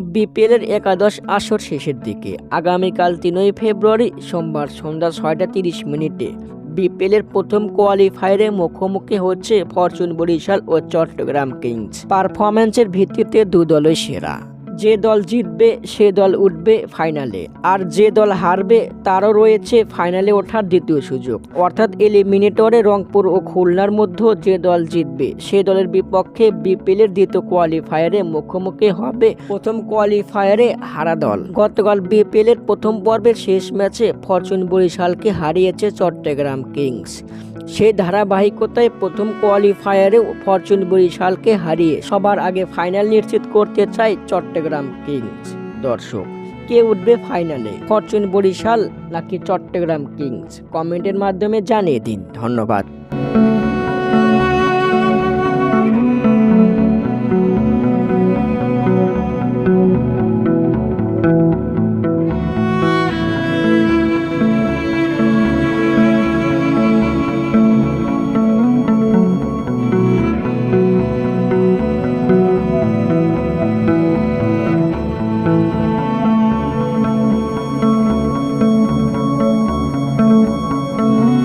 বিপিএলের একাদশ আসর শেষের দিকে আগামীকাল ৩ ফেব্রুয়ারি সোমবার সন্ধ্যা ৬টা ৩০ মিনিটে বিপিএলের প্রথম কোয়ালিফায়ারে মুখোমুখি হচ্ছে ফরচুন বরিশাল ও চট্টগ্রাম কিংস। পারফরম্যান্সের ভিত্তিতে দু দলই সেরা। যে দল জিতবে সে দল উঠবে ফাইনালে, আর যে দল হারবে তারও রয়েছে ফাইনালে ওঠার দ্বিতীয় সুযোগ। অর্থাৎ এলিমিনেটরে রংপুর ও খুলনার মধ্যে যে দল জিতবে সে দলের বিপক্ষে বিপিএলের দ্বিতীয় কোয়ালিফায়ারে মুখোমুখি হবে প্রথম কোয়ালিফায়ারে হারা দল। গতকাল বিপিএলের প্রথম পর্বের শেষ ম্যাচে ফরচুন বরিশালকে হারিয়েছে চট্টগ্রাম কিংস। সেই ধারাবাহিকতায় প্রথম কোয়ালিফায়ারেও ফরচুন বরিশালকে হারিয়ে সবার আগে ফাইনাল নিশ্চিত করতে চায় চট্টগ্রাম কিংস। দর্শক, কে উঠবে ফাইনালে, ফরচুন বরিশাল নাকি চট্টগ্রাম কিংস? কমেন্টের মাধ্যমে জানিয়ে দিন। ধন্যবাদ।